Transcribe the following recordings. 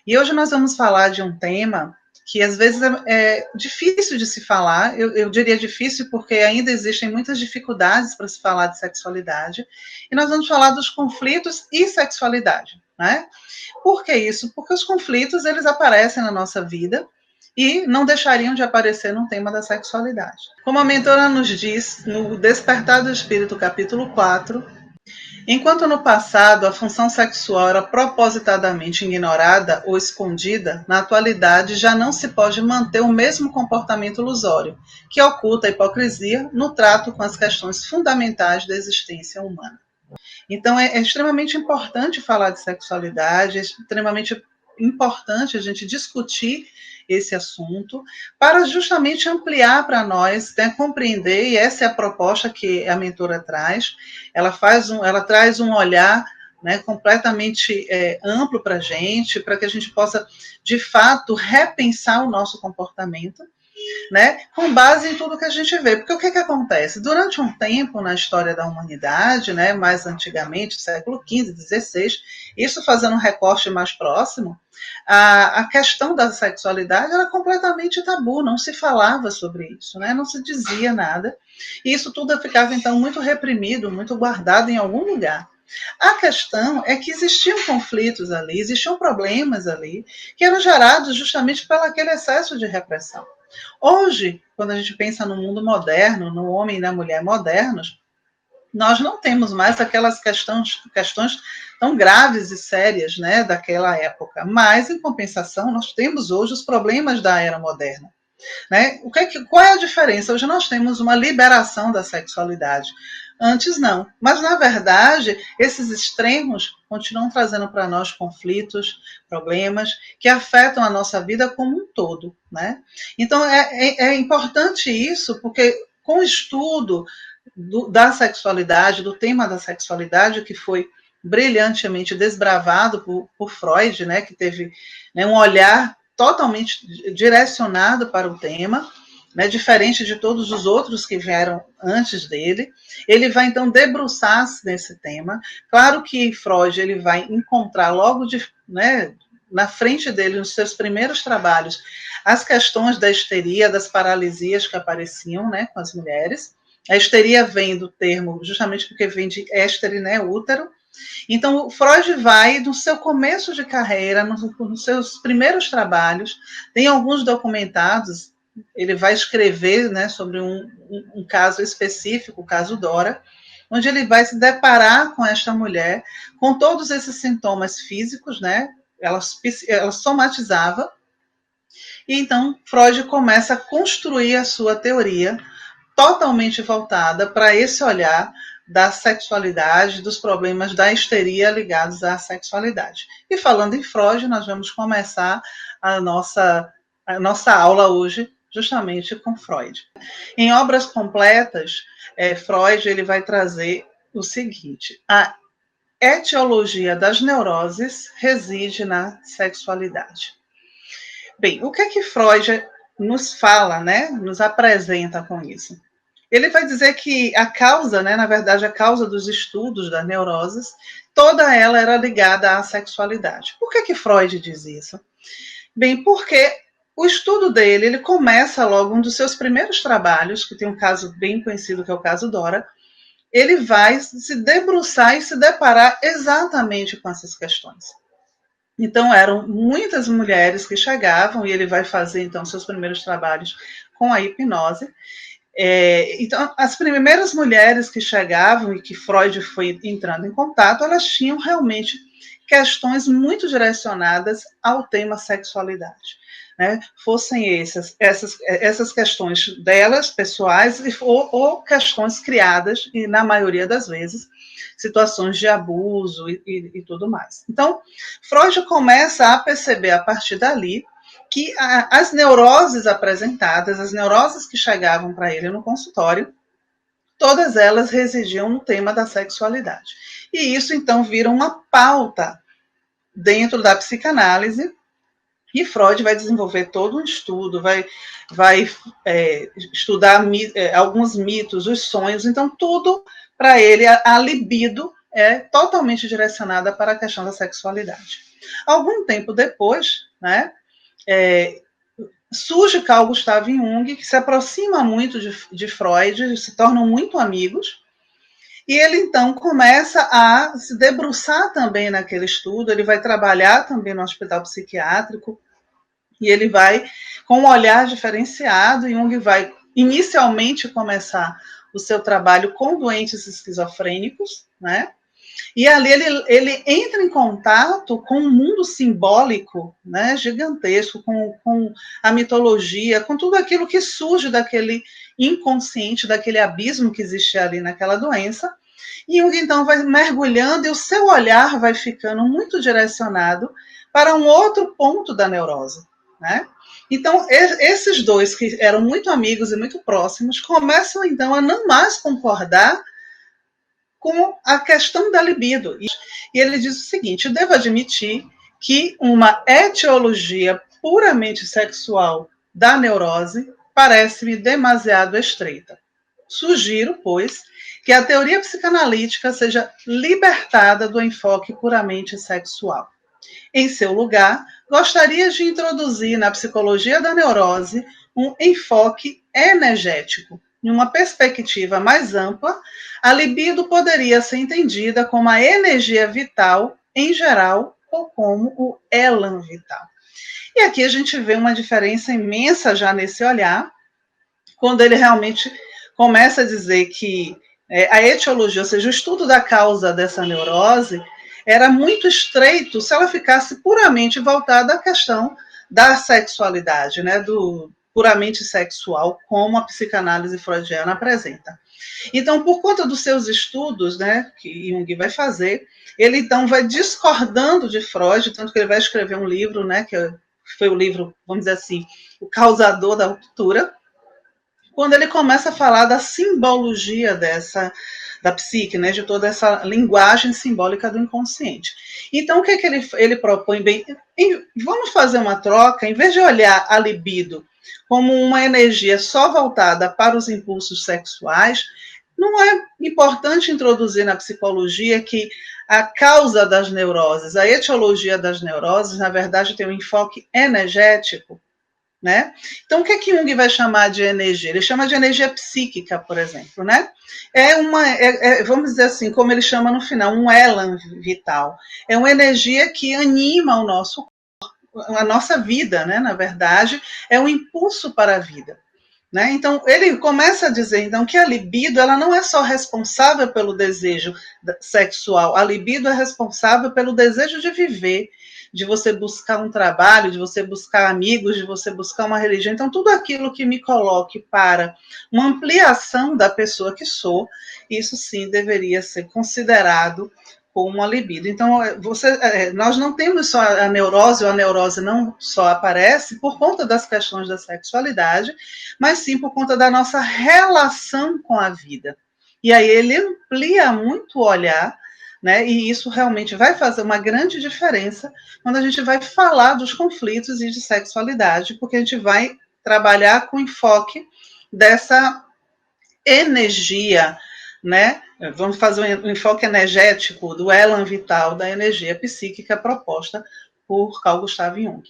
E hoje nós vamos falar de um tema que às vezes é difícil de se falar, eu diria difícil porque ainda existem muitas dificuldades para se falar de sexualidade, e nós vamos falar dos conflitos e sexualidade, né? Por que isso? Porque os conflitos, eles aparecem na nossa vida e não deixariam de aparecer no tema da sexualidade. Como a mentora nos diz, no Despertar do Espírito, capítulo 4, enquanto no passado a função sexual era propositadamente ignorada ou escondida, na atualidade já não se pode manter o mesmo comportamento ilusório, que oculta a hipocrisia no trato com as questões fundamentais da existência humana. Então, é extremamente importante falar de sexualidade, é extremamente importante a gente discutir esse assunto, para justamente ampliar para nós, né, compreender, e essa é a proposta que a mentora traz, ela traz um olhar, né, completamente amplo para para que a gente possa, de fato, repensar o nosso comportamento, né, com base em tudo que a gente vê. Porque o que acontece? Durante um tempo na história da humanidade, né, mais antigamente, século XV, XVI, isso fazendo um recorte mais próximo, a questão da sexualidade era completamente tabu, não se falava sobre isso, né, não se dizia nada, e isso tudo ficava, então, muito reprimido, muito guardado em algum lugar. A questão é que existiam conflitos ali, existiam problemas ali, que eram gerados justamente pelo aquele excesso de repressão. Hoje, quando a gente pensa no mundo moderno, no homem e na mulher modernos, nós não temos mais aquelas questões tão graves e sérias, né, daquela época. Mas, em compensação, nós temos hoje os problemas da era moderna. Né? Qual é a diferença? Hoje nós temos uma liberação da sexualidade. Antes não. Mas, na verdade, esses extremos continuam trazendo para nós conflitos, problemas, que afetam a nossa vida como um todo. Né? Então, é importante isso, porque com o estudo da sexualidade, do tema da sexualidade, que foi brilhantemente desbravado por Freud, né, que teve, né, um olhar totalmente direcionado para o tema, né, diferente de todos os outros que vieram antes dele. Ele vai, então, debruçar-se nesse tema. Claro que Freud ele vai encontrar logo né, na frente dele, nos seus primeiros trabalhos, as questões da histeria, das paralisias que apareciam, né, com as mulheres. A histeria vem do termo, justamente porque vem de estere, né, útero. Então, o Freud vai, no seu começo de carreira, nos seus primeiros trabalhos, tem alguns documentados, ele vai escrever, né, sobre um caso específico, o caso Dora, onde ele vai se deparar com esta mulher, com todos esses sintomas físicos, né, ela somatizava, e então Freud começa a construir a sua teoria, totalmente voltada para esse olhar da sexualidade, dos problemas da histeria ligados à sexualidade. E falando em Freud, nós vamos começar a nossa aula hoje justamente com Freud. Em Obras Completas, Freud ele vai trazer o seguinte: a etiologia das neuroses reside na sexualidade. Bem, o que é que Freud nos fala, né? Nos apresenta com isso? Ele vai dizer que a causa, né, na verdade, a causa dos estudos das neuroses, toda ela era ligada à sexualidade. Por que Freud diz isso? Bem, porque o estudo dele, ele começa logo, um dos seus primeiros trabalhos, que tem um caso bem conhecido, que é o caso Dora, ele vai se debruçar e se deparar exatamente com essas questões. Então, eram muitas mulheres que chegavam, e ele vai fazer, então, seus primeiros trabalhos com a hipnose. Então, as primeiras mulheres que chegavam e que Freud foi entrando em contato, elas tinham realmente questões muito direcionadas ao tema sexualidade. Né? Fossem essas questões delas, pessoais, ou questões criadas, e na maioria das vezes, situações de abuso e tudo mais. Então, Freud começa a perceber a partir dali que as neuroses apresentadas, as neuroses que chegavam para ele no consultório, todas elas residiam no tema da sexualidade. E isso, então, vira uma pauta dentro da psicanálise, e Freud vai desenvolver todo um estudo, vai estudar alguns mitos, os sonhos, então tudo para ele, a libido é totalmente direcionada para a questão da sexualidade. Algum tempo depois, né, surge Carl Gustav Jung, que se aproxima muito de Freud, se tornam muito amigos, e ele então começa a se debruçar também naquele estudo, ele vai trabalhar também no hospital psiquiátrico, e ele vai com um olhar diferenciado, Jung vai inicialmente começar o seu trabalho com doentes esquizofrênicos, né? E ali ele entra em contato com um mundo simbólico, né, gigantesco, com a mitologia, com tudo aquilo que surge daquele inconsciente, daquele abismo que existe ali naquela doença. E Jung, então, vai mergulhando e o seu olhar vai ficando muito direcionado para um outro ponto da neurose, né? Então, esses dois, que eram muito amigos e muito próximos, começam, então, a não mais concordar com a questão da libido. E ele diz o seguinte: devo admitir que uma etiologia puramente sexual da neurose parece-me demasiado estreita. Sugiro, pois, que a teoria psicanalítica seja libertada do enfoque puramente sexual. Em seu lugar, gostaria de introduzir na psicologia da neurose um enfoque energético. Em uma perspectiva mais ampla, a libido poderia ser entendida como a energia vital em geral ou como o elan vital. E aqui a gente vê uma diferença imensa já nesse olhar, quando ele realmente começa a dizer que a etiologia, ou seja, o estudo da causa dessa neurose, era muito estreito se ela ficasse puramente voltada à questão da sexualidade, né, do puramente sexual, como a psicanálise freudiana apresenta. Então, por conta dos seus estudos, né, que Jung vai fazer, ele então vai discordando de Freud, tanto que ele vai escrever um livro, né, que foi o livro, vamos dizer assim, o causador da ruptura, quando ele começa a falar da simbologia da psique, né, de toda essa linguagem simbólica do inconsciente. Então, o que, ele propõe? Bem, vamos fazer uma troca, em vez de olhar a libido como uma energia só voltada para os impulsos sexuais, não é importante introduzir na psicologia que a causa das neuroses, a etiologia das neuroses, na verdade, tem um enfoque energético, né? Então, o que Jung vai chamar de energia? Ele chama de energia psíquica, por exemplo, né? Vamos dizer assim, como ele chama no final, um elan vital. É uma energia que anima o a nossa vida, né? Na verdade, é um impulso para a vida. Né? Então, ele começa a dizer então, que a libido ela não é só responsável pelo desejo sexual, a libido é responsável pelo desejo de viver, de você buscar um trabalho, de você buscar amigos, de você buscar uma religião. Então, tudo aquilo que me coloque para uma ampliação da pessoa que sou, isso sim deveria ser considerado como a libido. Então, nós não temos só a neurose, ou a neurose não só aparece por conta das questões da sexualidade, mas sim por conta da nossa relação com a vida. E aí ele amplia muito o olhar, né? E isso realmente vai fazer uma grande diferença quando a gente vai falar dos conflitos e de sexualidade, porque a gente vai trabalhar com enfoque dessa energia, né? Vamos fazer um enfoque energético do elan vital, da energia psíquica proposta por Carl Gustav Jung.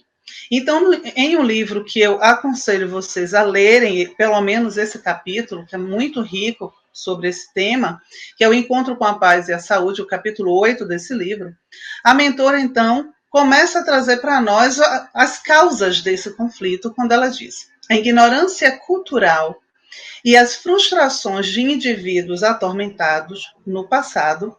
Então, em um livro que eu aconselho vocês a lerem, pelo menos esse capítulo, que é muito rico sobre esse tema, que é o Encontro com a Paz e a Saúde, o capítulo 8 desse livro, a mentora, então, começa a trazer para nós as causas desse conflito, quando ela diz: a ignorância cultural e as frustrações de indivíduos atormentados no passado,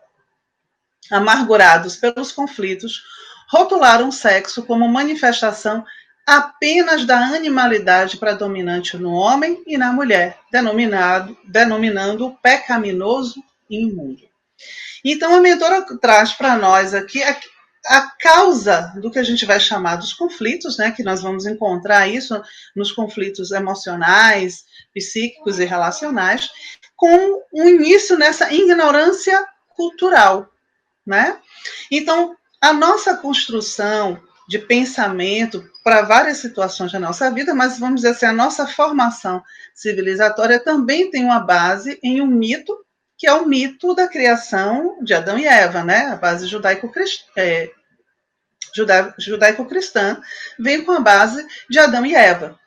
amargurados pelos conflitos, rotularam o sexo como manifestação apenas da animalidade predominante no homem e na mulher, denominando-o pecaminoso e imundo. Então, a mentora traz para nós aqui a causa do que a gente vai chamar dos conflitos, né, que nós vamos encontrar isso nos conflitos emocionais, psíquicos e relacionais, com um início nessa ignorância cultural, né? Então, a nossa construção de pensamento para várias situações da nossa vida, mas vamos dizer assim, a nossa formação civilizatória também tem uma base em um mito, que é o mito da criação de Adão e Eva, né? A base judaico-cristã, vem com a base de Adão e Eva.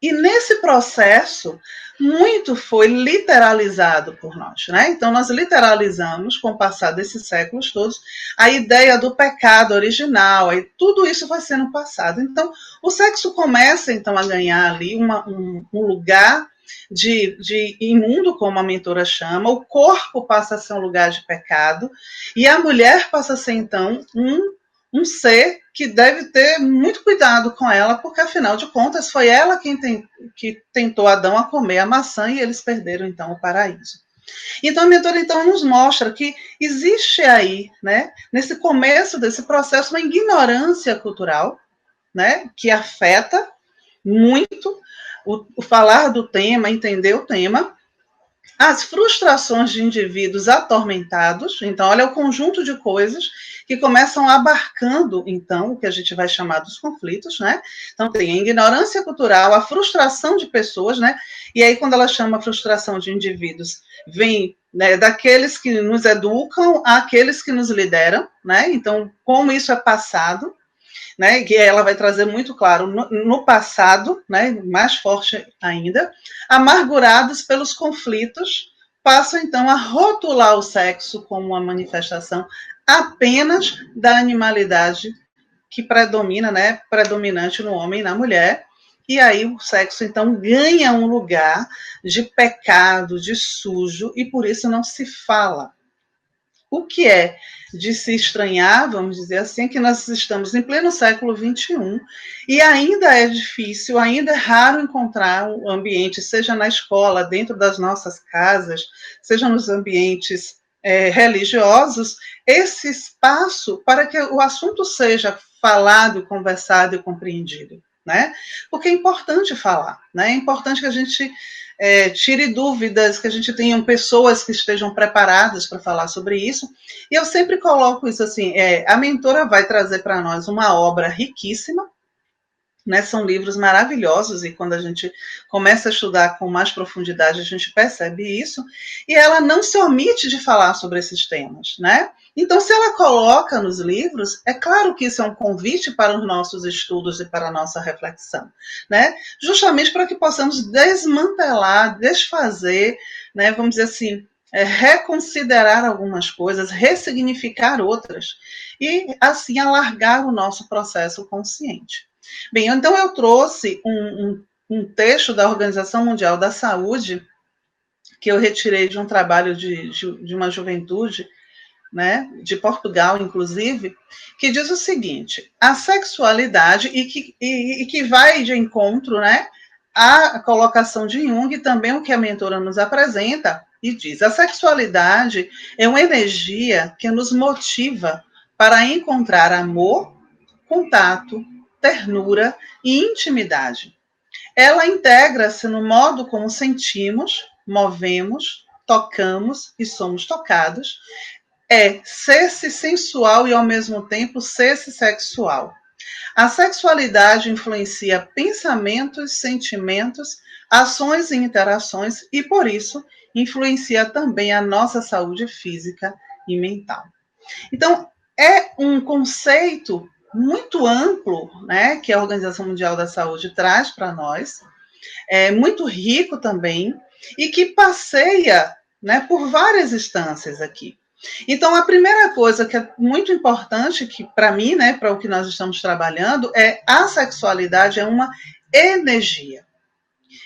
E nesse processo, muito foi literalizado por nós, né? Então, nós literalizamos, com o passar desses séculos todos, a ideia do pecado original, e tudo isso vai sendo passado. Então, o sexo começa, então, a ganhar ali um lugar de imundo, como a mentora chama, o corpo passa a ser um lugar de pecado, e a mulher passa a ser, então, um ser que deve ter muito cuidado com ela, porque afinal de contas foi ela que tentou Adão a comer a maçã e eles perderam então o paraíso. Então a mentora então nos mostra que existe aí, né, nesse começo desse processo, uma ignorância cultural, né, que afeta muito o falar do tema, entender o tema, as frustrações de indivíduos atormentados. Então, olha o conjunto de coisas que começam abarcando, então, o que a gente vai chamar dos conflitos, né? Então, tem a ignorância cultural, a frustração de pessoas, né? E aí, quando ela chama a frustração de indivíduos, vem, né, daqueles que nos educam àqueles que nos lideram, né? Então, como isso é passado, né, que ela vai trazer muito claro no passado, né, mais forte ainda, amargurados pelos conflitos, passam então a rotular o sexo como uma manifestação apenas da animalidade que predomina, né, predominante no homem e na mulher, e aí o sexo então ganha um lugar de pecado, de sujo, e por isso não se fala. O que é de se estranhar, vamos dizer assim, é que nós estamos em pleno século XXI e ainda é difícil, ainda é raro encontrar um ambiente, seja na escola, dentro das nossas casas, seja nos ambientes religiosos, esse espaço para que o assunto seja falado, conversado e compreendido, né? Porque é importante falar, né? É importante que a gente tire dúvidas, que a gente tenha pessoas que estejam preparadas para falar sobre isso. E eu sempre coloco isso assim, a mentora vai trazer para nós uma obra riquíssima, né, são livros maravilhosos, e quando a gente começa a estudar com mais profundidade, a gente percebe isso, e ela não se omite de falar sobre esses temas, né? Então, se ela coloca nos livros, é claro que isso é um convite para os nossos estudos e para a nossa reflexão, né? Justamente para que possamos desmantelar, desfazer, né, vamos dizer assim, reconsiderar algumas coisas, ressignificar outras, e assim alargar o nosso processo consciente. Bem, então eu trouxe um texto da Organização Mundial da Saúde, que eu retirei de um trabalho de uma juventude, né, de Portugal, inclusive, que diz o seguinte: a sexualidade, e que vai de encontro, né, à colocação de Jung, e também o que a mentora nos apresenta, e diz: a sexualidade é uma energia que nos motiva para encontrar amor, contato, ternura e intimidade. Ela integra-se no modo como sentimos, movemos, tocamos e somos tocados. É ser-se sensual e, ao mesmo tempo, ser-se sexual. A sexualidade influencia pensamentos, sentimentos, ações e interações e, por isso, influencia também a nossa saúde física e mental. Então, é um conceito muito amplo, né, que a Organização Mundial da Saúde traz para nós, é muito rico também, e que passeia, né, por várias instâncias aqui. Então, a primeira coisa que é muito importante, que para mim, né, para o que nós estamos trabalhando, é a sexualidade é uma energia.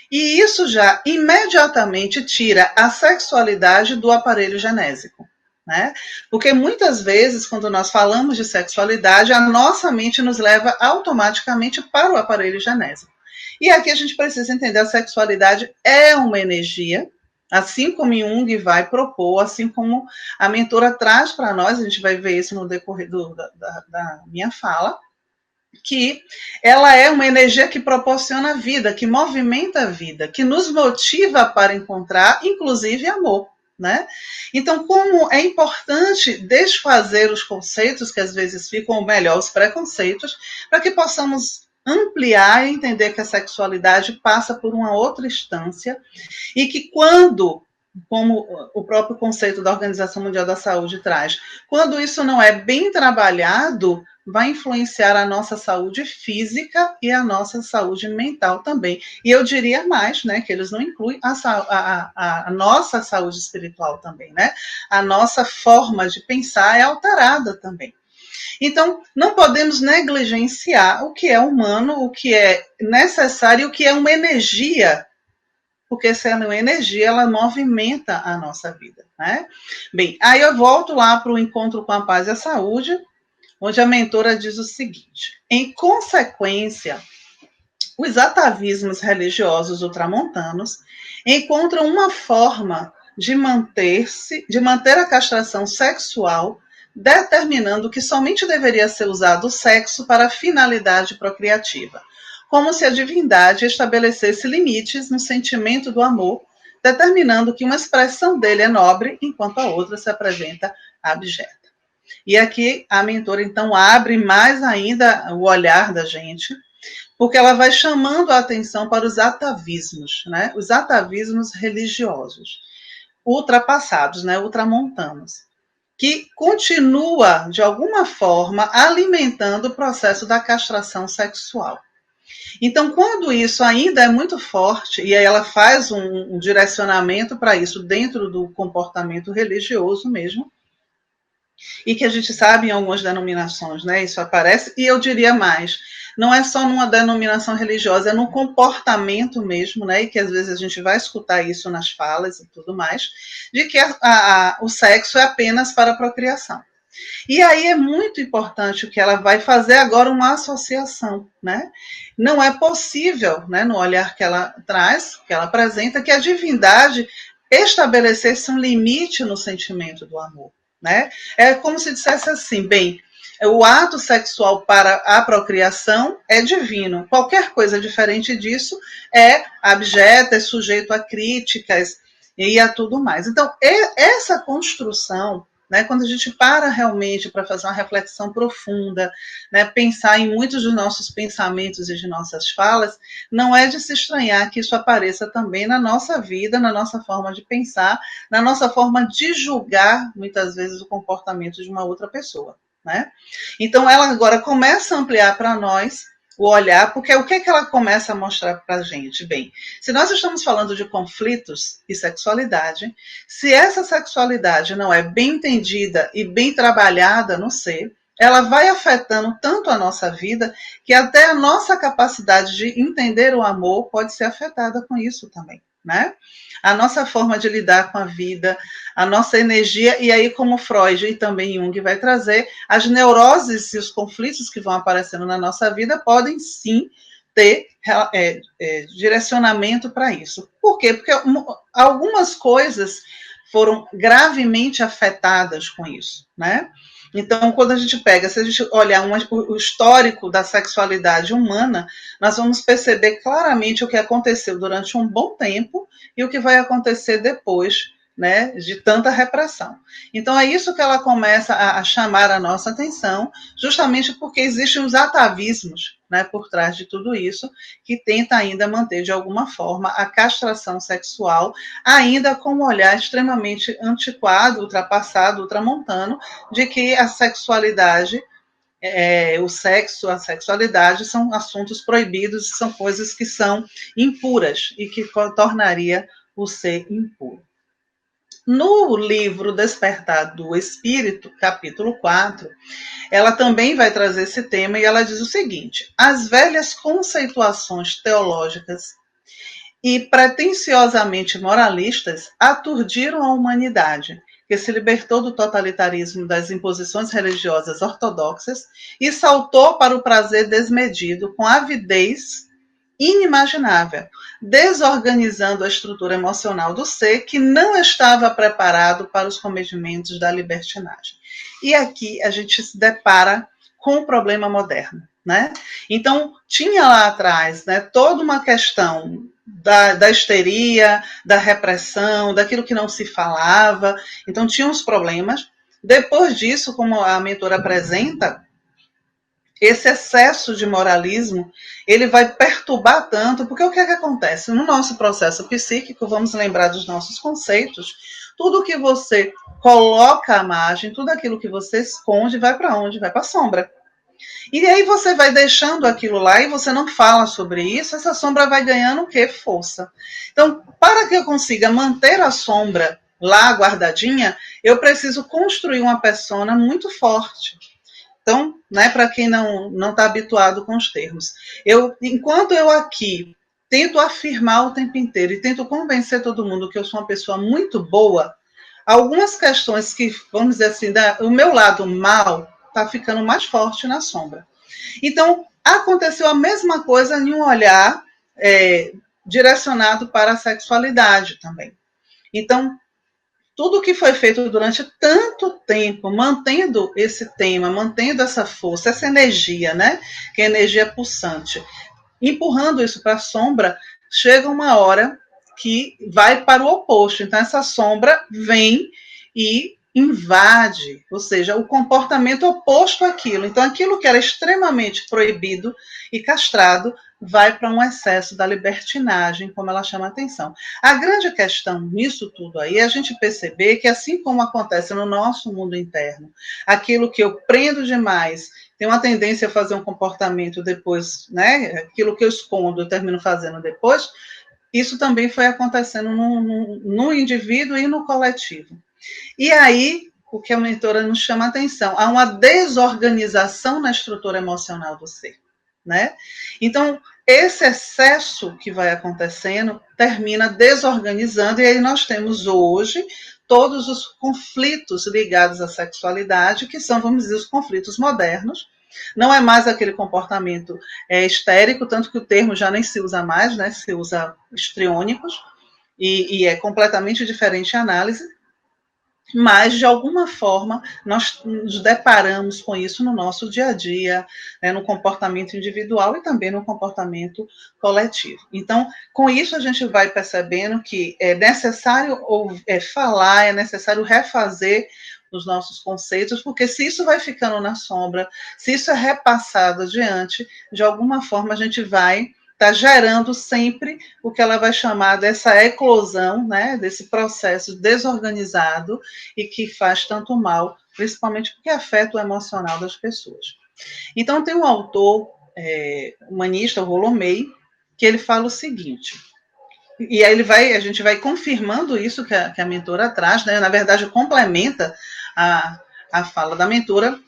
E isso já imediatamente tira a sexualidade do aparelho genésico, né? Porque muitas vezes, quando nós falamos de sexualidade, a nossa mente nos leva automaticamente para o aparelho genésico. E aqui a gente precisa entender: a sexualidade é uma energia, assim como Jung vai propor, assim como a mentora traz para nós, a gente vai ver isso no decorrer da minha fala, que ela é uma energia que proporciona vida, que movimenta a vida, que nos motiva para encontrar, inclusive, amor. Né? Então, como é importante desfazer os conceitos que às vezes ficam, ou melhor, os preconceitos, para que possamos ampliar e entender que a sexualidade passa por uma outra instância, e que quando como o próprio conceito da Organização Mundial da Saúde traz. Quando isso não é bem trabalhado, vai influenciar a nossa saúde física e a nossa saúde mental também. E eu diria mais, né, que eles não incluem a nossa saúde espiritual também, né? A nossa forma de pensar é alterada também. Então, não podemos negligenciar o que é humano, o que é necessário, o que é uma energia, porque essa é uma energia, ela movimenta a nossa vida, né? Bem, aí eu volto lá para o Encontro com a Paz e a Saúde, onde a mentora diz o seguinte: em consequência, os atavismos religiosos ultramontanos encontram uma forma de manter a castração sexual, determinando que somente deveria ser usado o sexo para finalidade procriativa, como se a divindade estabelecesse limites no sentimento do amor, determinando que uma expressão dele é nobre, enquanto a outra se apresenta abjeta. E aqui a mentora, então, abre mais ainda o olhar da gente, porque ela vai chamando a atenção para os atavismos, né? Os atavismos religiosos, ultrapassados, né? Ultramontanos, que continua, de alguma forma, alimentando o processo da castração sexual. Então, quando isso ainda é muito forte, e aí ela faz um direcionamento para isso dentro do comportamento religioso mesmo, e que a gente sabe em algumas denominações, né? Isso aparece, e eu diria mais, não é só numa denominação religiosa, é no comportamento mesmo, né? E que às vezes a gente vai escutar isso nas falas e tudo mais, de que o sexo é apenas para a procriação. E aí é muito importante o que ela vai fazer agora uma associação, né? Não é possível, né, no olhar que ela traz, que ela apresenta, que a divindade estabelecesse um limite no sentimento do amor, né? É como se dissesse assim, bem, o ato sexual para a procriação é divino. Qualquer coisa diferente disso é abjeta, é sujeito a críticas e a tudo mais. Então, essa construção, né, quando a gente para realmente para fazer uma reflexão profunda, né, pensar em muitos dos nossos pensamentos e de nossas falas, não é de se estranhar que isso apareça também na nossa vida, na nossa forma de pensar, na nossa forma de julgar, muitas vezes, o comportamento de uma outra pessoa, né? Então, ela agora começa a ampliar para nós o olhar, porque o que, que ela começa a mostrar para a gente? Bem, se nós estamos falando de conflitos e sexualidade, se essa sexualidade não é bem entendida e bem trabalhada no ser, ela vai afetando tanto a nossa vida que até a nossa capacidade de entender o amor pode ser afetada com isso também, né? A nossa forma de lidar com a vida, a nossa energia, e aí, como Freud e também Jung vai trazer, as neuroses e os conflitos que vão aparecendo na nossa vida podem sim ter direcionamento para isso. Por quê? Porque algumas coisas foram gravemente afetadas com isso, né? Então, quando a gente pega, se a gente olhar o histórico da sexualidade humana, nós vamos perceber claramente o que aconteceu durante um bom tempo e o que vai acontecer depois, né, de tanta repressão. Então, é isso que ela começa a chamar a nossa atenção, justamente porque existem os atavismos, né, por trás de tudo isso, que tenta ainda manter, de alguma forma, a castração sexual, ainda com um olhar extremamente antiquado, ultrapassado, ultramontano, de que a sexualidade, o sexo, a sexualidade são assuntos proibidos, são coisas que são impuras e que tornaria o ser impuro. No livro Despertar do Espírito, capítulo 4, ela também vai trazer esse tema e ela diz o seguinte: as velhas conceituações teológicas e pretensiosamente moralistas aturdiram a humanidade, que se libertou do totalitarismo das imposições religiosas ortodoxas e saltou para o prazer desmedido com avidez inimaginável, desorganizando a estrutura emocional do ser que não estava preparado para os cometimentos da libertinagem. E aqui a gente se depara com o problema moderno, né? Então, tinha lá atrás, né, toda uma questão da histeria, da repressão, daquilo que não se falava. Então, tinha uns problemas. Depois disso, como a mentora apresenta, esse excesso de moralismo, ele vai perturbar tanto, porque o que é que acontece? No nosso processo psíquico, vamos lembrar dos nossos conceitos, tudo que você coloca à margem, tudo aquilo que você esconde, vai para onde? Vai para a sombra. E aí você vai deixando aquilo lá e você não fala sobre isso, essa sombra vai ganhando o quê? Força. Então, para que eu consiga manter a sombra lá guardadinha, eu preciso construir uma persona muito forte. Então, né, para quem não está habituado com os termos, enquanto eu aqui tento afirmar o tempo inteiro e tento convencer todo mundo que eu sou uma pessoa muito boa, algumas questões que, vamos dizer assim, o meu lado mal está ficando mais forte na sombra. Então, aconteceu a mesma coisa em um olhar direcionado para a sexualidade também. Então, tudo que foi feito durante tanto tempo, mantendo esse tema, mantendo essa força, essa energia, né? Que é energia pulsante, empurrando isso para a sombra, chega uma hora que vai para o oposto. Então, essa sombra vem e invade, ou seja, o comportamento oposto àquilo. Então, aquilo que era extremamente proibido e castrado vai para um excesso da libertinagem, como ela chama a atenção. A grande questão nisso tudo aí é a gente perceber que, assim como acontece no nosso mundo interno, aquilo que eu prendo demais tem uma tendência a fazer um comportamento depois, né? Aquilo que eu escondo, eu termino fazendo depois. Isso também foi acontecendo no indivíduo e no coletivo. E aí, o que a mentora nos chama a atenção, há uma desorganização na estrutura emocional do ser, né? Então, esse excesso que vai acontecendo termina desorganizando, e aí nós temos hoje todos os conflitos ligados à sexualidade, que são, vamos dizer, os conflitos modernos. Não é mais aquele comportamento histérico, tanto que o termo já nem se usa mais, né? Se usa histriônicos, e é completamente diferente a análise, mas de alguma forma nós nos deparamos com isso no nosso dia a dia, né, no comportamento individual e também no comportamento coletivo. Então, com isso a gente vai percebendo que é necessário falar, é necessário refazer os nossos conceitos, porque se isso vai ficando na sombra, se isso é repassado adiante, de alguma forma a gente vai está gerando sempre o que ela vai chamar dessa eclosão, né, desse processo desorganizado e que faz tanto mal, principalmente porque afeta o emocional das pessoas. Então, tem um autor humanista, o Rolomei, que ele fala o seguinte, e aí a gente vai confirmando isso que a mentora traz, né, na verdade, complementa a fala da mentora.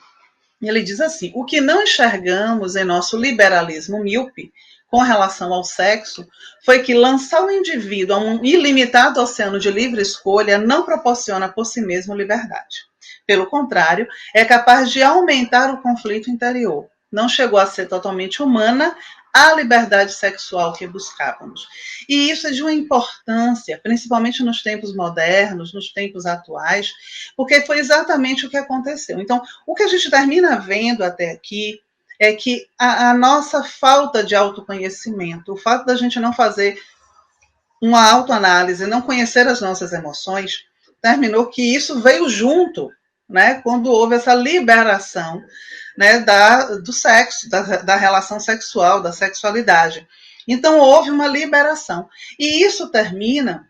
Ele diz assim: o que não enxergamos em nosso liberalismo míope com relação ao sexo foi que lançar o indivíduo a um ilimitado oceano de livre escolha não proporciona por si mesmo liberdade. Pelo contrário, é capaz de aumentar o conflito interior. Não chegou a ser totalmente humana a liberdade sexual que buscávamos. E isso é de uma importância, principalmente nos tempos modernos, nos tempos atuais, porque foi exatamente o que aconteceu. Então, o que a gente termina vendo até aqui é que a nossa falta de autoconhecimento, o fato da gente não fazer uma autoanálise, não conhecer as nossas emoções, terminou que isso veio junto, né, quando houve essa liberação, né, do sexo, da relação sexual, da sexualidade. Então, houve uma liberação. E isso termina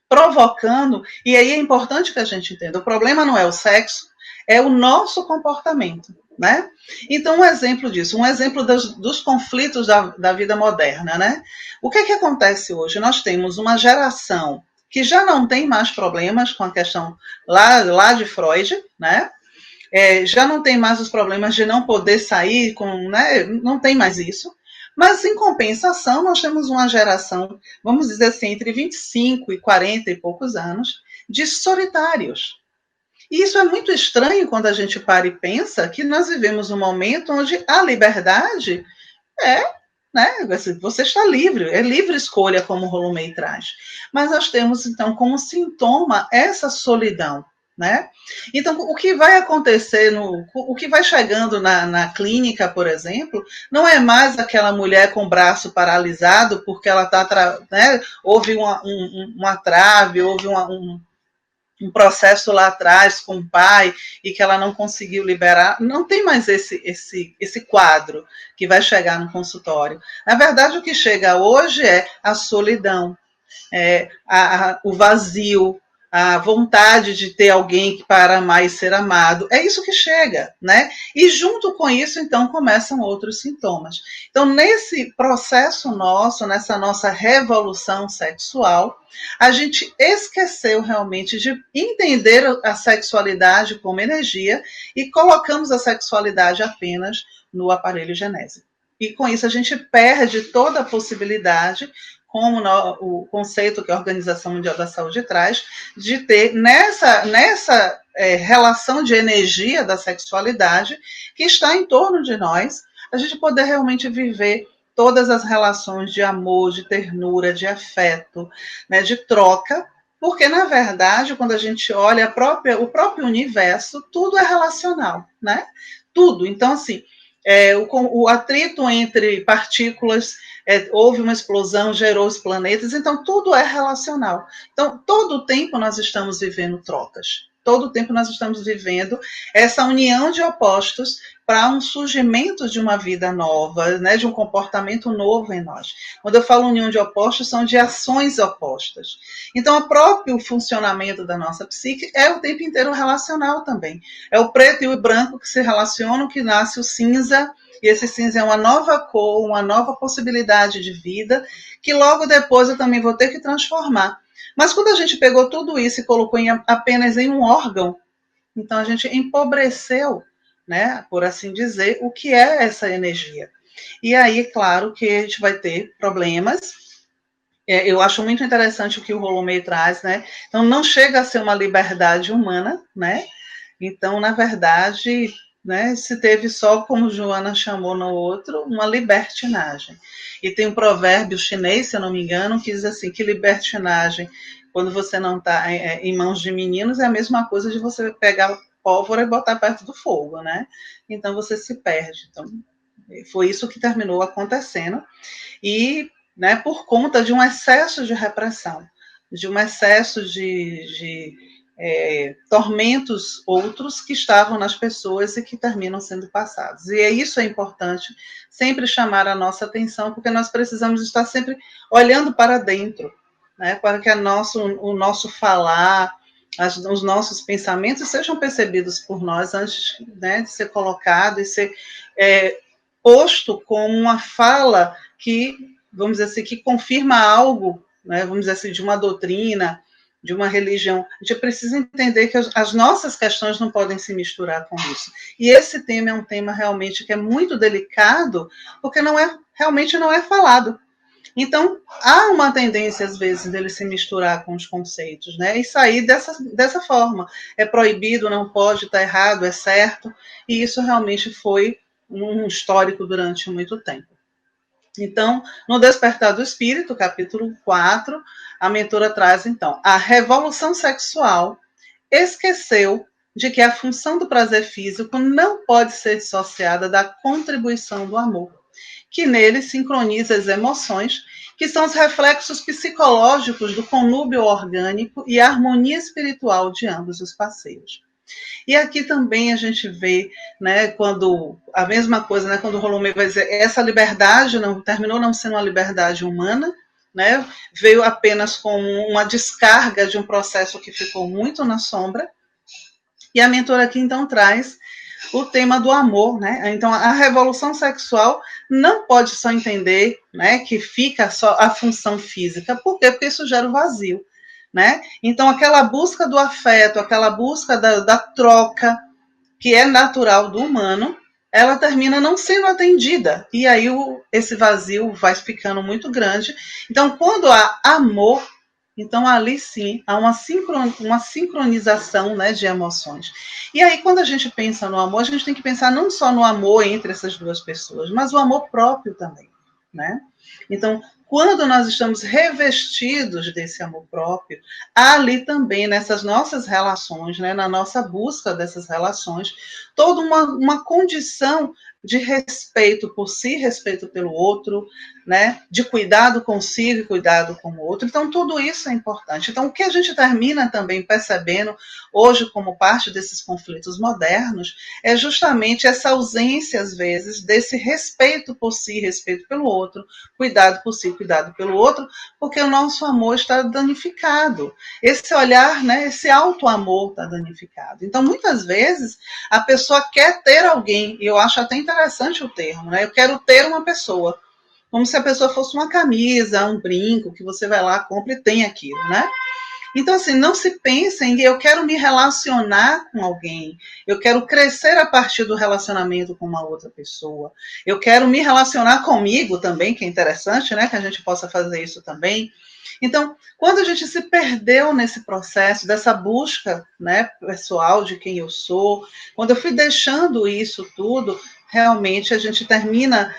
provocando, e aí é importante que a gente entenda, o problema não é o sexo, é o nosso comportamento, né? Então, um exemplo disso, um exemplo dos conflitos da vida moderna, né? O que acontece hoje? Nós temos uma geração que já não tem mais problemas com a questão lá de Freud, né? Já não tem mais os problemas de não poder sair, né? Não tem mais isso. Mas, em compensação, nós temos uma geração, vamos dizer assim, entre 25 e 40 e poucos anos, de solitários. E isso é muito estranho quando a gente para e pensa que nós vivemos um momento onde a liberdade é, né, você está livre, é livre escolha, como o Rolomei traz. Mas nós temos, então, como sintoma essa solidão. Né? Então, o que vai acontecer, o que vai chegando na clínica, por exemplo, não é mais aquela mulher com o braço paralisado porque ela está, né, houve uma trave, houve um processo lá atrás com o pai e que ela não conseguiu liberar, não tem mais esse quadro que vai chegar no consultório. Na verdade, o que chega hoje é a solidão, o vazio, a vontade de ter alguém para amar e ser amado. É isso que chega, né? E junto com isso, então, começam outros sintomas. Então, nesse processo nosso, nessa nossa revolução sexual, a gente esqueceu realmente de entender a sexualidade como energia e colocamos a sexualidade apenas no aparelho genésico. E com isso a gente perde toda a possibilidade, como o conceito que a Organização Mundial da Saúde traz, de ter nessa relação de energia da sexualidade que está em torno de nós, a gente poder realmente viver todas as relações de amor, de ternura, de afeto, né, de troca, porque, na verdade, quando a gente olha o próprio universo, tudo é relacional, né? Tudo. Então, assim, o atrito entre partículas, houve uma explosão, gerou os planetas, então tudo é relacional. Então, todo o tempo nós estamos vivendo trocas. Todo o tempo nós estamos vivendo essa união de opostos para um surgimento de uma vida nova, né, de um comportamento novo em nós. Quando eu falo união de opostos, são de ações opostas. Então, o próprio funcionamento da nossa psique é o tempo inteiro relacional também. É o preto e o branco que se relacionam, que nasce o cinza, e esse cinza é uma nova cor, uma nova possibilidade de vida, que logo depois eu também vou ter que transformar. Mas quando a gente pegou tudo isso e colocou apenas em um órgão, então a gente empobreceu, né, por assim dizer, o que é essa energia. E aí, claro, que a gente vai ter problemas. Eu acho muito interessante o que o Rolomei traz, né? Então, não chega a ser uma liberdade humana, né? Então, na verdade, né, se teve só, como Joana chamou no outro, uma libertinagem. E tem um provérbio chinês, se eu não me engano, que diz assim, que libertinagem, quando você não está em mãos de meninos, é a mesma coisa de você pegar pólvora e botar perto do fogo, né? Então, você se perde. Então, foi isso que terminou acontecendo. E, né, por conta de um excesso de repressão, de um excesso de tormentos outros que estavam nas pessoas e que terminam sendo passados. E isso é importante sempre chamar a nossa atenção, porque nós precisamos estar sempre olhando para dentro, né, para que o nosso falar, os nossos pensamentos sejam percebidos por nós antes, né, de ser colocado e ser posto como uma fala que, vamos dizer assim, que confirma algo, né, vamos dizer assim, de uma doutrina, de uma religião. A gente precisa entender que as nossas questões não podem se misturar com isso. E esse tema é um tema realmente que é muito delicado, porque realmente não é falado. Então, há uma tendência, às vezes, dele se misturar com os conceitos, né? E sair dessa forma. É proibido, não pode, está errado, é certo. E isso realmente foi um histórico durante muito tempo. Então, no Despertar do Espírito, capítulo 4, a mentora traz, então, a revolução sexual esqueceu de que a função do prazer físico não pode ser dissociada da contribuição do amor, que nele sincroniza as emoções, que são os reflexos psicológicos do conúbio orgânico e a harmonia espiritual de ambos os parceiros. E aqui também a gente vê, né, quando a mesma coisa, né, quando o Rolomé vai dizer, essa liberdade terminou não sendo uma liberdade humana, né, veio apenas como uma descarga de um processo que ficou muito na sombra. E a mentora aqui então traz o tema do amor, né? Então a revolução sexual não pode só entender, né, que fica só a função física. Por quê? Porque isso gera o vazio, né? Então aquela busca do afeto, aquela busca da troca que é natural do humano, ela termina não sendo atendida. E aí esse vazio vai ficando muito grande. Então quando há amor, então, ali sim, há uma sincronização, né, de emoções. E aí, quando a gente pensa no amor, a gente tem que pensar não só no amor entre essas duas pessoas, mas o amor próprio também, né? Então, quando nós estamos revestidos desse amor próprio, há ali também, nessas nossas relações, né, na nossa busca dessas relações, toda uma condição de respeito por si, respeito pelo outro, né, de cuidado consigo e cuidado com o outro. Então, tudo isso é importante. Então, o que a gente termina também percebendo hoje como parte desses conflitos modernos é justamente essa ausência, às vezes, desse respeito por si, respeito pelo outro, cuidado por si, cuidado pelo outro, porque o nosso amor está danificado. Esse olhar, né, esse auto-amor está danificado. Então, muitas vezes, a pessoa quer ter alguém, e eu acho até interessante o termo, né? Eu quero ter uma pessoa, como se a pessoa fosse uma camisa, um brinco, que você vai lá, compra e tem aquilo, né? Então, assim, não se pensa em eu quero me relacionar com alguém, eu quero crescer a partir do relacionamento com uma outra pessoa, eu quero me relacionar comigo também, que é interessante, né, que a gente possa fazer isso também. Então, quando a gente se perdeu nesse processo dessa busca, né, pessoal de quem eu sou, quando eu fui deixando isso tudo, realmente a gente termina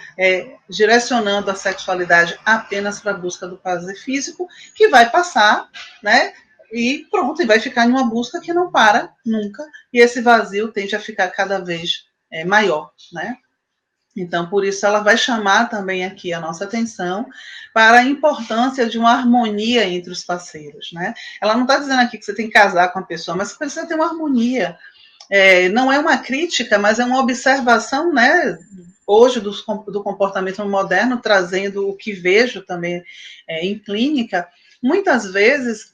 direcionando a sexualidade apenas para a busca do prazer físico, que vai passar, né? E pronto, e vai ficar em uma busca que não para nunca, e esse vazio tende a ficar cada vez maior, né? Então, por isso, ela vai chamar também aqui a nossa atenção para a importância de uma harmonia entre os parceiros, né? Ela não está dizendo aqui que você tem que casar com a pessoa, mas você precisa ter uma harmonia. Não é uma crítica, mas é uma observação, né? Hoje do comportamento moderno, trazendo o que vejo também em clínica, muitas vezes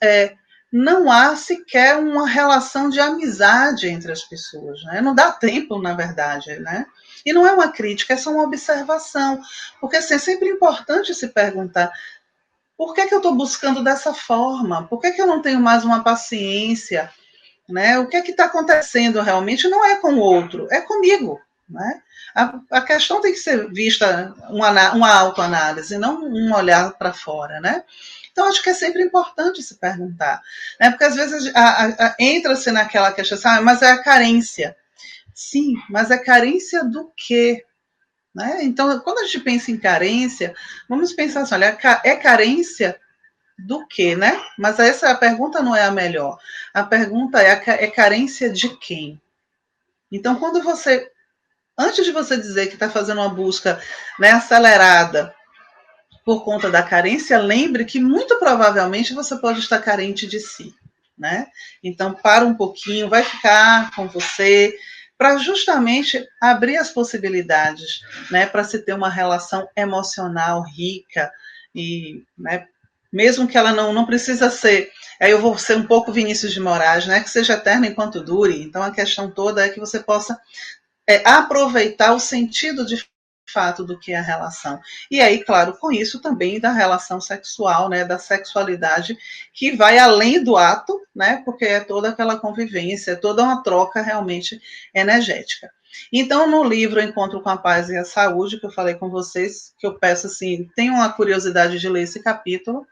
não há sequer uma relação de amizade entre as pessoas, né? Não dá tempo, na verdade, né? E não é uma crítica, é só uma observação, porque assim, é sempre importante se perguntar por que eu estou buscando dessa forma? Por que eu não tenho mais uma paciência? Né? O que é que está acontecendo realmente não é com o outro, é comigo. Né? A questão tem que ser vista uma autoanálise, não um olhar para fora. Né? Então, acho que é sempre importante se perguntar. Né? Porque às vezes entra-se naquela questão, mas é a carência. Sim, mas é carência do quê? Né? Então, quando a gente pensa em carência, vamos pensar assim, olha, é carência do quê, né? Mas essa pergunta não é a melhor. A pergunta é carência de quem? Então, quando você, antes de você dizer que está fazendo uma busca, né, acelerada por conta da carência, lembre que muito provavelmente você pode estar carente de si, né? Então, para um pouquinho, vai ficar com você, para justamente abrir as possibilidades, né, para se ter uma relação emocional rica e, né, mesmo que ela não precisa ser, aí eu vou ser um pouco Vinícius de Moraes, né, que seja eterna enquanto dure. Então, a questão toda é que você possa aproveitar o sentido de fato do que é a relação. E aí, claro, com isso também da relação sexual, né, da sexualidade, que vai além do ato, né, porque é toda aquela convivência, toda uma troca realmente energética. Então, no livro Encontro com a Paz e a Saúde, que eu falei com vocês, que eu peço assim, tenham uma curiosidade de ler esse capítulo,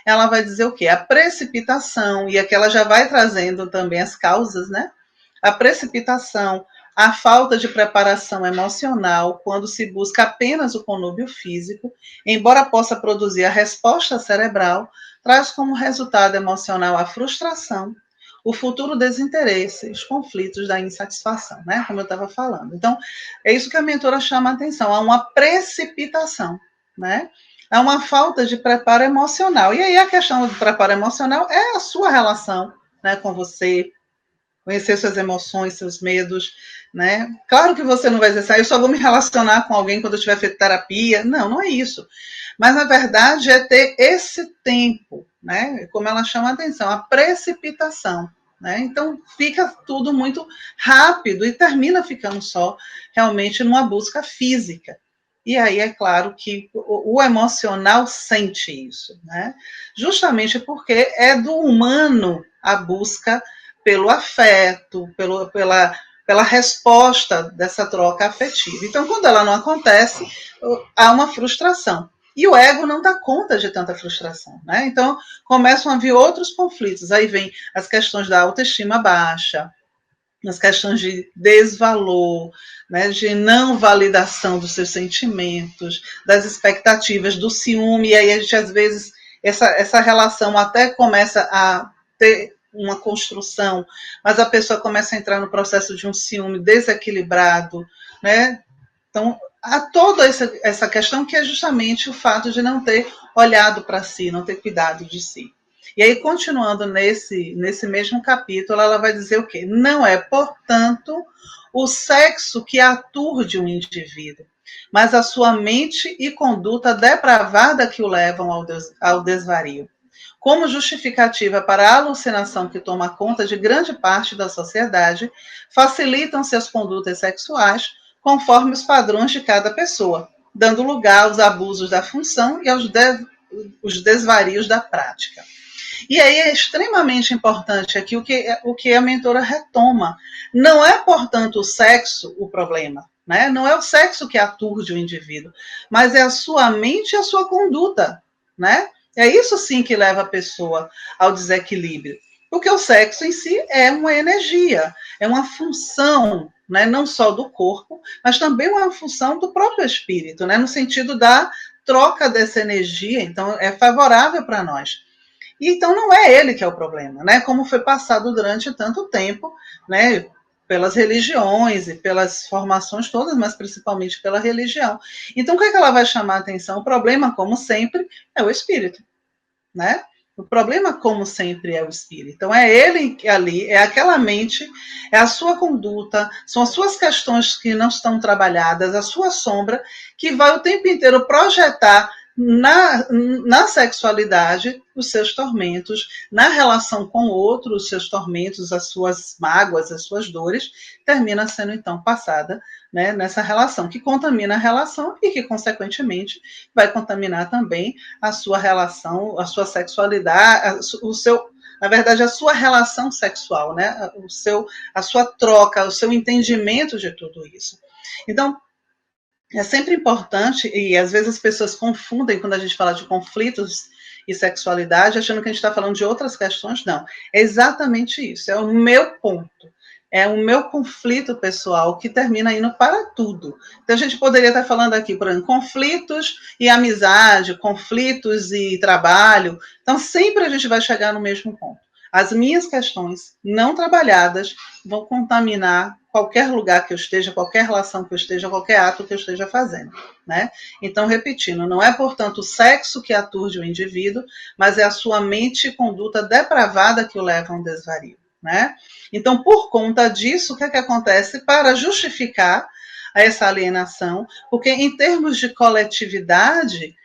ela vai dizer o quê? A precipitação, e aqui ela já vai trazendo também as causas, né? A precipitação, a falta de preparação emocional, quando se busca apenas o conúbio físico, embora possa produzir a resposta cerebral, traz como resultado emocional a frustração, o futuro desinteresse, os conflitos da insatisfação, né? Como eu estava falando. Então, é isso que a mentora chama a atenção, há uma precipitação, né? Há uma falta de preparo emocional. E aí a questão do preparo emocional é a sua relação, né, com você, conhecer suas emoções, seus medos, né? Claro que você não vai dizer assim, eu só vou me relacionar com alguém quando eu tiver feito terapia. Não, não é isso. Mas, na verdade, é ter esse tempo, né? Como ela chama a atenção, a precipitação. Né? Então, fica tudo muito rápido e termina ficando só realmente numa busca física. E aí é claro que o emocional sente isso, né? Justamente porque é do humano a busca pelo afeto, pela resposta dessa troca afetiva. Então, quando ela não acontece, há uma frustração. E o ego não dá conta de tanta frustração, né? Então, começam a vir outros conflitos. Aí vem as questões da autoestima baixa, as questões de desvalor, né, de não validação dos seus sentimentos, das expectativas, do ciúme, e aí a gente, às vezes, essa relação até começa a ter uma construção, mas a pessoa começa a entrar no processo de um ciúme desequilibrado, né? Então, há toda essa questão que é justamente o fato de não ter olhado para si, não ter cuidado de si. E aí, continuando nesse mesmo capítulo, ela vai dizer o quê? Não é, portanto, o sexo que aturde um indivíduo, mas a sua mente e conduta depravada que o levam ao desvario. Como justificativa para a alucinação que toma conta de grande parte da sociedade, facilitam-se as condutas sexuais conforme os padrões de cada pessoa, dando lugar aos abusos da função e os desvarios da prática. E aí é extremamente importante aqui o que a mentora retoma. Não é, portanto, o sexo o problema, né? Não é o sexo que aturde o indivíduo, mas é a sua mente e a sua conduta, né? É isso sim que leva a pessoa ao desequilíbrio. Porque o sexo em si é uma energia, é uma função, né, não só do corpo, mas também uma função do próprio espírito, né, no sentido da troca dessa energia. Então, é favorável para nós. E então não é ele que é o problema, né? Como foi passado durante tanto tempo, né? Pelas religiões e pelas formações todas, mas principalmente pela religião. Então, o que, é que ela vai chamar a atenção? O problema, como sempre, é o espírito, né? O problema, como sempre, é o espírito. Então, é ele que ali, é aquela mente, é a sua conduta, são as suas questões que não estão trabalhadas, a sua sombra, que vai o tempo inteiro projetar na sexualidade os seus tormentos, na relação com o outro, os seus tormentos, as suas mágoas, as suas dores, termina sendo então passada, né, nessa relação, que contamina a relação e que, consequentemente, vai contaminar também a sua relação, a sua sexualidade, o seu, na verdade, a sua relação sexual, né, a sua troca, o seu entendimento de tudo isso. Então, é sempre importante, e às vezes as pessoas confundem quando a gente fala de conflitos e sexualidade, achando que a gente está falando de outras questões. Não, é exatamente isso, é o meu ponto, é o meu conflito pessoal que termina indo para tudo. Então a gente poderia estar falando aqui, por exemplo, conflitos e amizade, conflitos e trabalho. Então sempre a gente vai chegar no mesmo ponto. As minhas questões não trabalhadas vão contaminar qualquer lugar que eu esteja, qualquer relação que eu esteja, qualquer ato que eu esteja fazendo, né? Então, repetindo, não é, portanto, o sexo que aturde o indivíduo, mas é a sua mente e conduta depravada que o leva a um desvario, né? Então, por conta disso, o que é que acontece? Para justificar essa alienação, porque em termos de coletividade,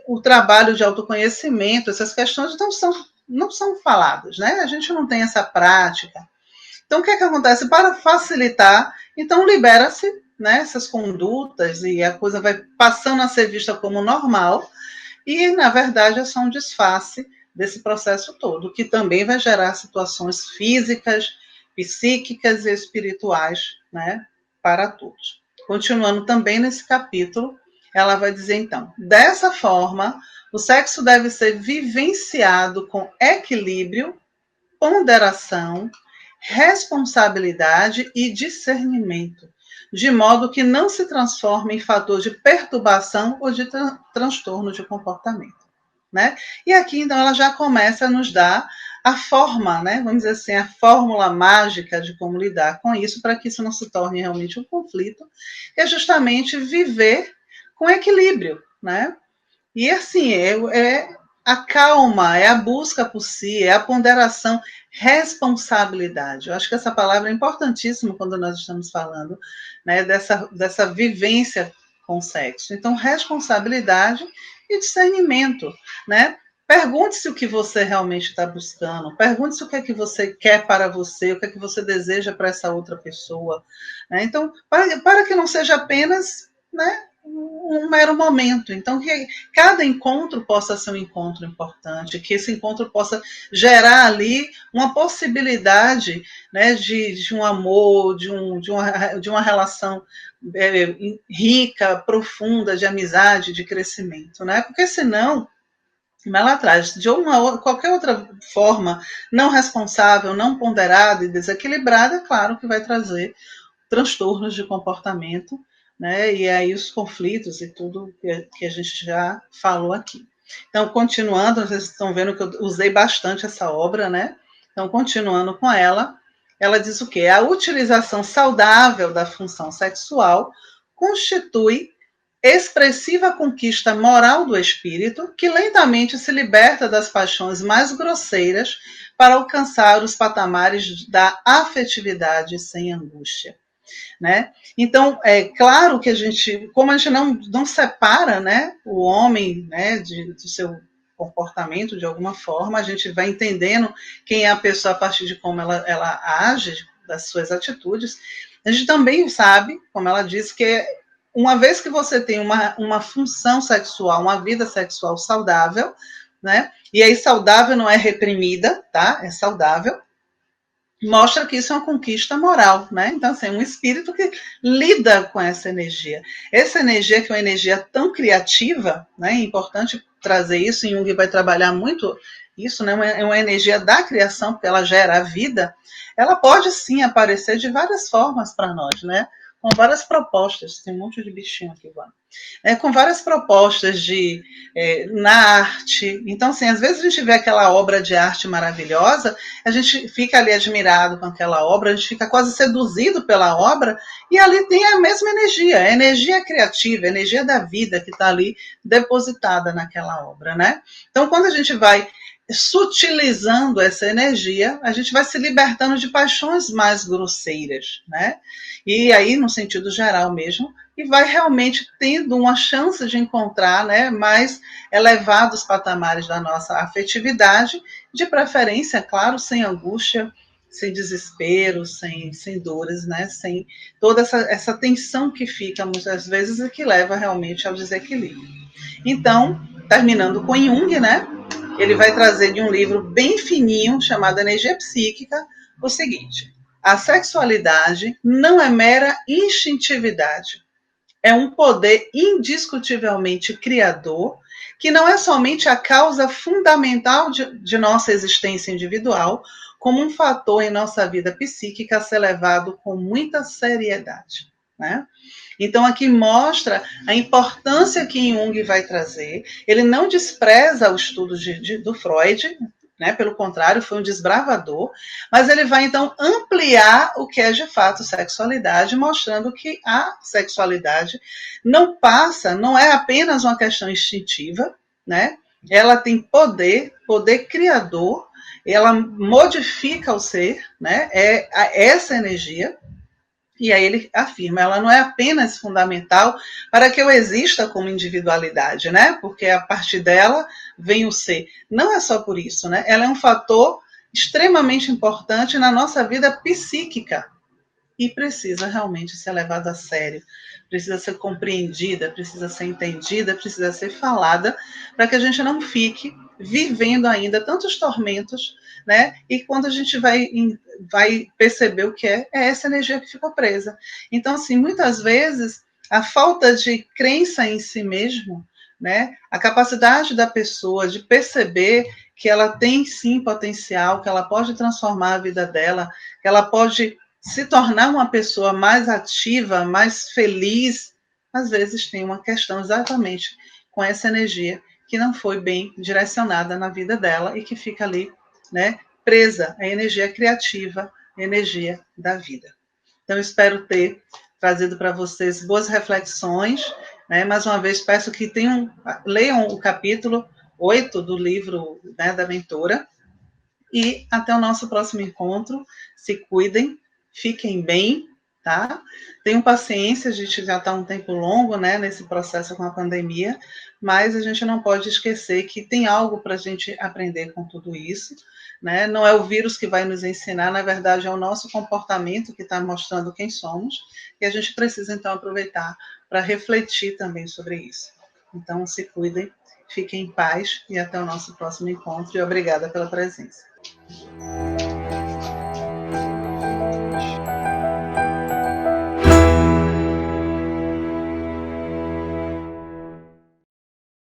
o trabalho de autoconhecimento, essas questões não são faladas, né? A gente não tem essa prática. Então, o que é que acontece? Para facilitar, então libera-se, né, essas condutas e a coisa vai passando a ser vista como normal e, na verdade, é só um disfarce desse processo todo, que também vai gerar situações físicas, psíquicas e espirituais, né, para todos. Continuando também nesse capítulo, ela vai dizer então: dessa forma, o sexo deve ser vivenciado com equilíbrio, ponderação, responsabilidade e discernimento, de modo que não se transforme em fator de perturbação ou de transtorno de comportamento, né? E aqui, então, ela já começa a nos dar a forma, né? Vamos dizer assim, a fórmula mágica de como lidar com isso, para que isso não se torne realmente um conflito, que é justamente viver com equilíbrio, né? E assim, a calma, é a busca por si, é a ponderação, responsabilidade. Eu acho que essa palavra é importantíssima quando nós estamos falando, né, dessa vivência com o sexo. Então, responsabilidade e discernimento, né? Pergunte-se o que você realmente está buscando, pergunte-se o que é que você quer para você, o que é que você deseja para essa outra pessoa, né? Então, para que não seja apenas, né, um mero momento. Então, que cada encontro possa ser um encontro importante, que esse encontro possa gerar ali uma possibilidade, né, de um amor, de uma relação rica, profunda, de amizade, de crescimento, né? Porque senão, lá atrás, de qualquer outra forma não responsável, não ponderada e desequilibrada, claro que vai trazer transtornos de comportamento, né? E aí os conflitos e tudo que a gente já falou aqui. Então, continuando, vocês estão vendo que eu usei bastante essa obra, né? Então, continuando com ela diz o quê? A utilização saudável da função sexual constitui expressiva conquista moral do espírito, que lentamente se liberta das paixões mais grosseiras para alcançar os patamares da afetividade sem angústia. Né? Então, é claro que como a gente não separa, né, o homem, né, do seu comportamento de alguma forma, a gente vai entendendo quem é a pessoa a partir de como ela age, das suas atitudes. A gente também sabe, como ela disse, que uma vez que você tem uma função sexual, uma vida sexual saudável, né? E aí saudável não é reprimida, tá? É saudável. Mostra que isso é uma conquista moral, né? Então, assim, um espírito que lida com essa energia. Essa energia que é uma energia tão criativa, né? É importante trazer isso, e Jung vai trabalhar muito isso, né? É uma energia da criação, porque ela gera a vida. Ela pode, sim, aparecer de várias formas para nós, né? Com várias propostas. Tem um monte de bichinho aqui, Iguana. Com várias propostas na arte. Então, assim, às vezes a gente vê aquela obra de arte maravilhosa, a gente fica ali admirado com aquela obra, a gente fica quase seduzido pela obra, e ali tem a mesma energia, a energia criativa, a energia da vida que está ali depositada naquela obra, né? Então, quando a gente vai sutilizando essa energia, a gente vai se libertando de paixões mais grosseiras, né? E aí, no sentido geral mesmo, e vai realmente tendo uma chance de encontrar, né, mais elevados patamares da nossa afetividade, de preferência, claro, sem angústia, sem desespero, sem dores, né, sem toda essa tensão que fica muitas vezes e que leva realmente ao desequilíbrio. Então, terminando com Jung, né, ele vai trazer de um livro bem fininho chamado Energia Psíquica o seguinte: a sexualidade não é mera instintividade, é um poder indiscutivelmente criador, que não é somente a causa fundamental de nossa existência individual, como um fator em nossa vida psíquica a ser levado com muita seriedade. Né? Então, aqui mostra a importância que Jung vai trazer. Ele não despreza o estudo do Freud, né? Pelo contrário, foi um desbravador, mas ele vai então ampliar o que é de fato sexualidade, mostrando que a sexualidade não é apenas uma questão instintiva, né? Ela tem poder criador, ela modifica o ser, né? Essa energia. E aí ele afirma, ela não é apenas fundamental para que eu exista como individualidade, né? Porque a partir dela vem o ser. Não é só por isso, né? Ela é um fator extremamente importante na nossa vida psíquica e precisa realmente ser levada a sério, precisa ser compreendida, precisa ser entendida, precisa ser falada, para que a gente não fique vivendo ainda tantos tormentos, né? E quando a gente vai perceber o que é essa energia que ficou presa. Então, assim, muitas vezes a falta de crença em si mesmo, né? A capacidade da pessoa de perceber que ela tem sim potencial, que ela pode transformar a vida dela, que ela pode se tornar uma pessoa mais ativa, mais feliz, às vezes tem uma questão exatamente com essa energia que não foi bem direcionada na vida dela e que fica ali, né, presa à energia criativa, à energia da vida. Então, espero ter trazido para vocês boas reflexões, né? Mais uma vez, peço que leiam o capítulo 8 do livro, né, da mentora, e até o nosso próximo encontro. Se cuidem, fiquem bem, tá? Tenham paciência, a gente já está um tempo longo, né, nesse processo com a pandemia, mas a gente não pode esquecer que tem algo para a gente aprender com tudo isso, né? Não é o vírus que vai nos ensinar, na verdade é o nosso comportamento que está mostrando quem somos, e a gente precisa então aproveitar para refletir também sobre isso. Então, se cuidem, fiquem em paz e até o nosso próximo encontro, e obrigada pela presença.